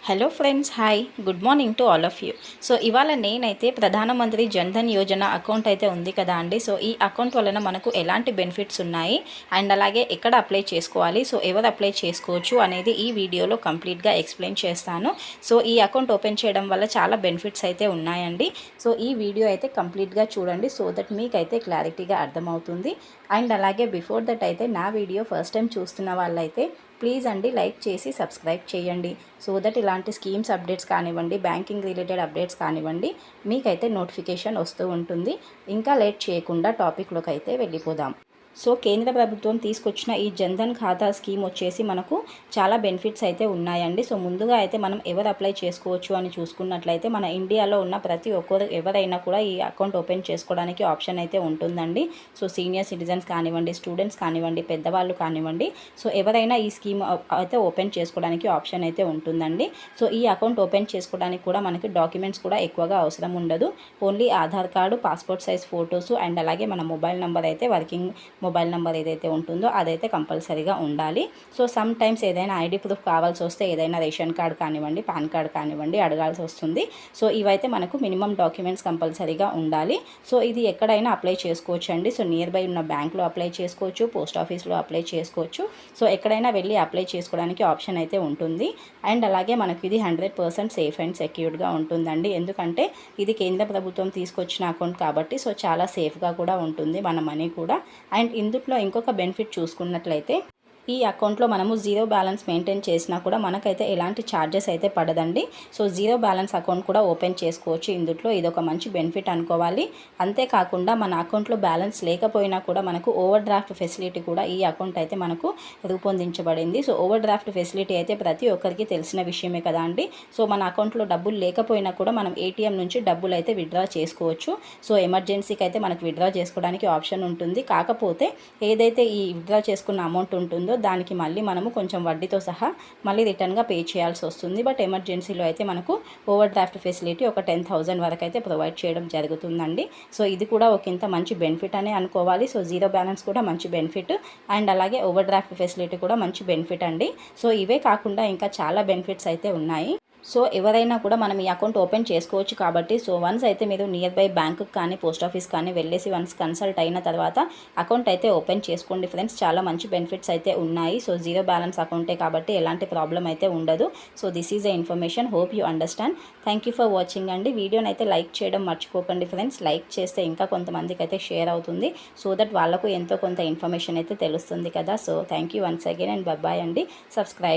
Hello friends, hi, good morning to all of you. So ఇవాళ నేనైతే ప్రధానమంత్రి Jan Dhan Yojana account అయితే ఉంది కదా అండి. సో ఈ అకౌంట్ వలన మనకు ఎలాంటి బెనిఫిట్స్ ఉన్నాయి అండ్ అలాగే ఎక్కడ అప్లై చేసుకోవాలి, సో ఎవరు అప్లై చేసుకోవచ్చు అనేది ఈ వీడియోలో కంప్లీట్గా ఎక్స్ప్లెయిన్ చేస్తాను. సో ఈ అకౌంట్ ఓపెన్ చేయడం వల్ల చాలా బెనిఫిట్స్ అయితే ఉన్నాయండి. సో ఈ వీడియో అయితే కంప్లీట్గా చూడండి, సో దట్ మీకైతే క్లారిటీగా అర్థమవుతుంది. అండ్ అలాగే బిఫోర్ దట్ అయితే నా వీడియో ఫస్ట్ టైం చూస్తున్న వాళ్ళైతే ప్లీజ్ అండి లైక్ చేసి సబ్స్క్రైబ్ చేయండి, సో దట్ ఇలాంటి స్కీమ్స్ అప్డేట్స్ కానివ్వండి, బ్యాంకింగ్ రిలేటెడ్ అప్డేట్స్ కానివ్వండి, మీకైతే నోటిఫికేషన్ వస్తూ ఉంటుంది. ఇంకా లేట్ చేయకుండా టాపిక్లోకి అయితే వెళ్ళిపోదాం. సో కేంద్ర ప్రభుత్వం తీసుకొచ్చిన ఈ జన్ధన్ ఖాతా స్కీమ్ వచ్చేసి మనకు చాలా బెనిఫిట్స్ అయితే ఉన్నాయండి. సో ముందుగా అయితే మనం ఎవరు అప్లై చేసుకోవచ్చు అని చూసుకున్నట్లయితే మన ఇండియాలో ఉన్న ప్రతి ఒక్కరు ఎవరైనా కూడా ఈ అకౌంట్ ఓపెన్ చేసుకోవడానికి ఆప్షన్ అయితే ఉంటుందండి. సో సీనియర్ సిటిజన్స్ కానివ్వండి, స్టూడెంట్స్ కానివ్వండి, పెద్దవాళ్ళు కానివ్వండి, సో ఎవరైనా ఈ స్కీమ్ అయితే ఓపెన్ చేసుకోవడానికి ఆప్షన్ అయితే ఉంటుందండి. సో ఈ అకౌంట్ ఓపెన్ చేసుకోవడానికి కూడా మనకి డాక్యుమెంట్స్ కూడా ఎక్కువగా అవసరం ఉండదు. Only Aadhaar card, passport size photos and అలాగే మన మొబైల్ నెంబర్ అయితే వర్కింగ్ మొబైల్ నెంబర్ ఏదైతే ఉంటుందో అదైతే కంపల్సరీగా ఉండాలి. సో సమ్ టైమ్స్ ఏదైనా ఐడి ప్రూఫ్ కావాల్సి వస్తే ఏదైనా రేషన్ కార్డ్ కానివ్వండి, పాన్ కార్డ్ కానివ్వండి అడగాల్సి వస్తుంది. సో ఇవైతే మనకు మినిమం డాక్యుమెంట్స్ కంపల్సరీగా ఉండాలి. సో ఇది ఎక్కడైనా అప్లై చేసుకోవచ్చు అండి. సో నియర్ బై ఉన్న బ్యాంక్లో అప్లై చేసుకోవచ్చు, పోస్ట్ ఆఫీస్లో అప్లై చేసుకోవచ్చు. సో ఎక్కడైనా వెళ్ళి అప్లై చేసుకోవడానికి ఆప్షన్ అయితే ఉంటుంది. అండ్ అలాగే మనకు ఇది 100% సేఫ్ అండ్ సెక్యూర్డ్గా ఉంటుందండి. ఎందుకంటే ఇది కేంద్ర ప్రభుత్వం తీసుకొచ్చిన అకౌంట్ కాబట్టి సో చాలా సేఫ్గా కూడా ఉంటుంది మన మనీ కూడా. అండ్ ఇందులో ఇంకొక బెనిఫిట్ చూసుకున్నట్లయితే ఈ అకౌంట్లో మనము జీరో బ్యాలెన్స్ మెయింటైన్ చేసినా కూడా మనకైతే ఎలాంటి ఛార్జెస్ అయితే పడదండి. సో జీరో బ్యాలెన్స్ అకౌంట్ కూడా ఓపెన్ చేసుకోవచ్చు ఇందులో. ఇది ఒక మంచి బెనిఫిట్ అనుకోవాలి. అంతేకాకుండా మన అకౌంట్లో బ్యాలెన్స్ లేకపోయినా కూడా మనకు ఓవర్ డ్రాఫ్ట్ ఫెసిలిటీ కూడా ఈ అకౌంట్ అయితే మనకు రూపొందించబడింది. సో ఓవర్ డ్రాఫ్ట్ ఫెసిలిటీ అయితే ప్రతి ఒక్కరికి తెలిసిన విషయమే కదా అండి. సో మన అకౌంట్లో డబ్బులు లేకపోయినా కూడా మనం ఏటీఎం నుంచి డబ్బులు అయితే విత్డ్రా చేసుకోవచ్చు. సో ఎమర్జెన్సీకి అయితే మనకు విత్డ్రా చేసుకోవడానికి ఆప్షన్ ఉంటుంది. కాకపోతే ఏదైతే ఈ విత్డ్రా చేసుకున్న అమౌంట్ ఉంటుందో దానికి మళ్ళీ మనము కొంచెం వడ్డీతో సహా మళ్ళీ రిటర్న్గా పే చేయాల్సి వస్తుంది. బట్ ఎమర్జెన్సీలో అయితే మనకు ఓవర్ డ్రాఫ్ట్ ఫెసిలిటీ ఒక 10,000 వరకు అయితే ప్రొవైడ్ చేయడం జరుగుతుందండి. సో ఇది కూడా ఒక ఇంత మంచి బెనిఫిట్ అనే అనుకోవాలి. సో జీరో బ్యాలెన్స్ కూడా మంచి బెనిఫిట్ అండ్ అలాగే ఓవర్ డ్రాఫ్ట్ ఫెసిలిటీ కూడా మంచి బెనిఫిట్ అండి. సో ఇవే కాకుండా ఇంకా చాలా బెనిఫిట్స్ అయితే ఉన్నాయి. సో ఎవరైనా కూడా మనం ఈ అకౌంట్ ఓపెన్ చేసుకోవచ్చు కాబట్టి సో వన్స్ అయితే మీరు నియర్ బై బ్యాంకుకి కానీ పోస్ట్ ఆఫీస్ కానీ వెళ్ళేసి వన్స్ కన్సల్ట్ అయిన తర్వాత అకౌంట్ అయితే ఓపెన్ చేసుకోండి ఫ్రెండ్స్. చాలా మంచి బెనిఫిట్స్ అయితే ఉన్నాయి. సో జీరో బ్యాలెన్స్ అకౌంటే కాబట్టి ఎలాంటి ప్రాబ్లం అయితే ఉండదు. So this is a information, hope you understand. Thank you for watching అండి. వీడియోని అయితే లైక్ చేయడం మర్చిపోకండి ఫ్రెండ్స్. లైక్ చేస్తే ఇంకా కొంతమందికి అయితే షేర్ అవుతుంది, సో దట్ వాళ్ళకు ఎంతో కొంత ఇన్ఫర్మేషన్ అయితే తెలుస్తుంది కదా. So thank you once again and bye అండి. సబ్స్క్రైబ్.